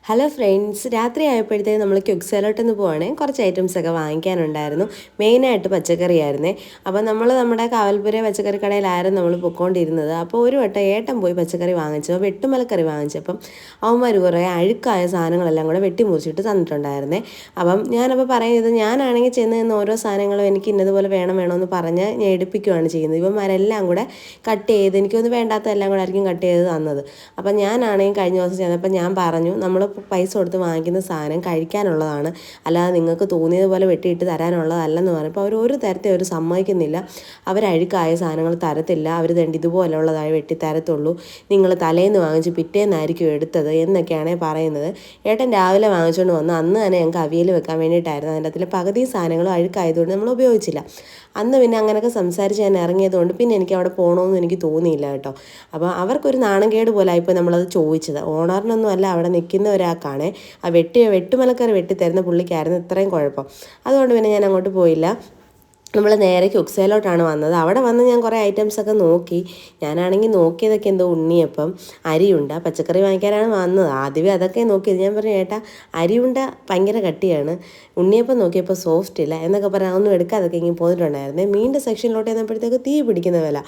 Hello friends, രാത്രി ആയപ്പോഴത്തേക്കും നമ്മൾ ക്വിക്ക് സെലോട്ടെന്ന് പോവുകയാണെങ്കിൽ കുറച്ച് ഐറ്റംസൊക്കെ വാങ്ങിക്കാനുണ്ടായിരുന്നു. മെയിനായിട്ട് പച്ചക്കറിയായിരുന്നേ. അപ്പോൾ നമ്മുടെ കാവൽപുര പച്ചക്കറി കടയിലായിരുന്നു നമ്മൾ പൊയ്ക്കൊണ്ടിരുന്നത്. അപ്പോൾ ഒരു വട്ടം ഏട്ടൻ പോയി പച്ചക്കറി വാങ്ങിച്ചു, വെട്ടുമലക്കറി വാങ്ങിച്ചപ്പം അവന്മാർ കുറേ അഴുക്കായ സാധനങ്ങളെല്ലാം കൂടെ വെട്ടി മുറിച്ചിട്ട് തന്നിട്ടുണ്ടായിരുന്നേ. ഞാനപ്പോൾ പറയുന്നത്, ഞാനാണെങ്കിൽ ചെന്ന് നിന്ന് ഓരോ സാധനങ്ങളും എനിക്ക് ഇന്നതുപോലെ വേണമെന്ന് പറഞ്ഞ് ഞാൻ എടുപ്പിക്കുകയാണ് ചെയ്യുന്നത്. ഇവന്മാരെല്ലാം കൂടെ കട്ട് ചെയ്ത് എനിക്കൊന്ന് വേണ്ടാത്തതെല്ലാം കൂടെ ആയിരിക്കും കട്ട് ചെയ്ത് തന്നത്. അപ്പം ഞാനാണെങ്കിൽ കഴിഞ്ഞ ദിവസം ചെന്നപ്പോൾ ഞാൻ പറഞ്ഞു, നമ്മൾ പൈസ കൊടുത്ത് വാങ്ങിക്കുന്ന സാധനം കഴിക്കാനുള്ളതാണ്, അല്ലാതെ നിങ്ങൾക്ക് തോന്നിയതുപോലെ വെട്ടിയിട്ട് തരാനുള്ളതല്ലെന്ന് പറഞ്ഞപ്പോൾ അവർ ഒരു തരത്തെ അവർ സമ്മതിക്കുന്നില്ല. അവരഴുക്കായ സാധനങ്ങൾ തരത്തില്ല, അവർ ഇതുപോലുള്ളതായി വെട്ടി തരത്തുള്ളൂ, നിങ്ങൾ തലേന്ന് വാങ്ങിച്ച് പിറ്റേന്നായിരിക്കും എടുത്തത് എന്നൊക്കെയാണ് പറയുന്നത്. ഏട്ടൻ രാവിലെ വാങ്ങിച്ചുകൊണ്ട് വന്ന് അന്ന് തന്നെ ഞങ്ങൾക്ക് അവിയൽ വെക്കാൻ വേണ്ടിയിട്ടായിരുന്നു. അതിൻ്റെ അതിൽ പകുതി സാധനങ്ങളും അഴുക്കായതുകൊണ്ട് നമ്മൾ ഉപയോഗിച്ചില്ല. അന്ന് പിന്നെ അങ്ങനെയൊക്കെ സംസാരിച്ച് ഞാൻ ഇറങ്ങിയതുകൊണ്ട് പിന്നെ എനിക്ക് അവിടെ പോകണമെന്ന് എനിക്ക് തോന്നിയില്ല കേട്ടോ. അപ്പോൾ അവർക്കൊരു നാണംകേട് പോലെ ആയിപ്പോൾ നമ്മളത് ചോദിച്ചത്. ഓണറിനൊന്നും അല്ല, അവിടെ നിൽക്കുന്ന ഒരാൾക്കാണ്. ആ വെട്ടുമലക്കറി വെട്ടിത്തരുന്ന പുള്ളിക്കായിരുന്നു ഇത്രയും കുഴപ്പം. അതുകൊണ്ട് പിന്നെ ഞാൻ അങ്ങോട്ട് പോയില്ല. നമ്മൾ നേരെ ക്യുക്സയിലോട്ടാണ് വന്നത്. അവിടെ വന്ന് ഞാൻ കുറേ ഐറ്റംസൊക്കെ നോക്കി. ഞാനാണെങ്കിൽ നോക്കിയതൊക്കെ എന്തോ ഉണ്ണിയപ്പം, അരിയുണ്ട, പച്ചക്കറി വാങ്ങിക്കാനാണ് വന്നത്. ആദ്യമേ അതൊക്കെ നോക്കിയത്. ഞാൻ പറഞ്ഞു, ഏട്ടാ അരിയുണ്ട ഭയങ്കര കട്ടിയാണ്, ഉണ്ണിയപ്പം നോക്കിയപ്പോൾ സോഫ്റ്റ് ഇല്ല എന്നൊക്കെ പറഞ്ഞാൽ ഒന്നും എടുക്കാതൊക്കെ ഇങ്ങനെ പോയിട്ടുണ്ടായിരുന്നേ. മീനിൻ്റെ സെക്ഷനിലോട്ട് ചെന്നപ്പോഴത്തേക്ക് തീ പിടിക്കുന്ന വില.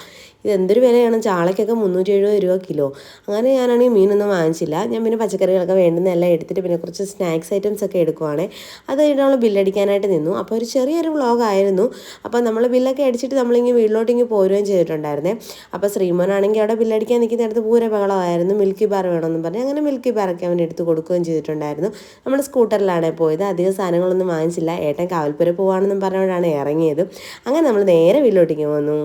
ഇതെന്തൊരു വിലയാണ്, ചാളയ്ക്കൊക്കെ 370 രൂപ കിലോ. അങ്ങനെ ഞാനാണെങ്കിൽ മീനൊന്നും വാങ്ങിച്ചില്ല. ഞാൻ പിന്നെ പച്ചക്കറികളൊക്കെ വേണ്ടുന്നതെല്ലാം എടുത്തിട്ട് പിന്നെ കുറച്ച് സ്നാക്സ് ഐറ്റംസ് ഒക്കെ എടുക്കുവാണേ. അത് കഴിഞ്ഞ് ബില്ലടിക്കാനായിട്ട് നിന്നു. അപ്പോൾ ഒരു ചെറിയൊരു വ്ളോഗായിരുന്നു. അപ്പോൾ നമ്മൾ ബില്ലൊക്കെ അടിച്ചിട്ട് നമ്മളിങ്ങനെ വീട്ടിലോട്ടിങ്ങ് പോരുകയും ചെയ്തിട്ടുണ്ടായിരുന്നേ. അപ്പോൾ ശ്രീമോനാണെങ്കിൽ അവിടെ ബില്ലടിക്കാൻ നിൽക്കുന്നിടത്ത് പൂര ബഹളമായിരുന്നു. മിൽക്കി ബാർ വേണമെന്നും പറഞ്ഞ് അങ്ങനെ മിൽക്കി ബാറൊക്കെ അവൻ എടുത്ത് കൊടുക്കുകയും ചെയ്തിട്ടുണ്ടായിരുന്നു. നമ്മൾ സ്കൂട്ടറിലാണ് പോയത്. അധികം സാധനങ്ങളൊന്നും വാങ്ങിച്ചില്ല. ഏട്ടൻ കാവൽപ്പുര പോവാണെന്നും പറഞ്ഞുകൊണ്ടാണ് ഇറങ്ങിയത്. അങ്ങനെ നമ്മൾ നേരെ വീട്ടിലോട്ടിങ്ങ് വന്നു.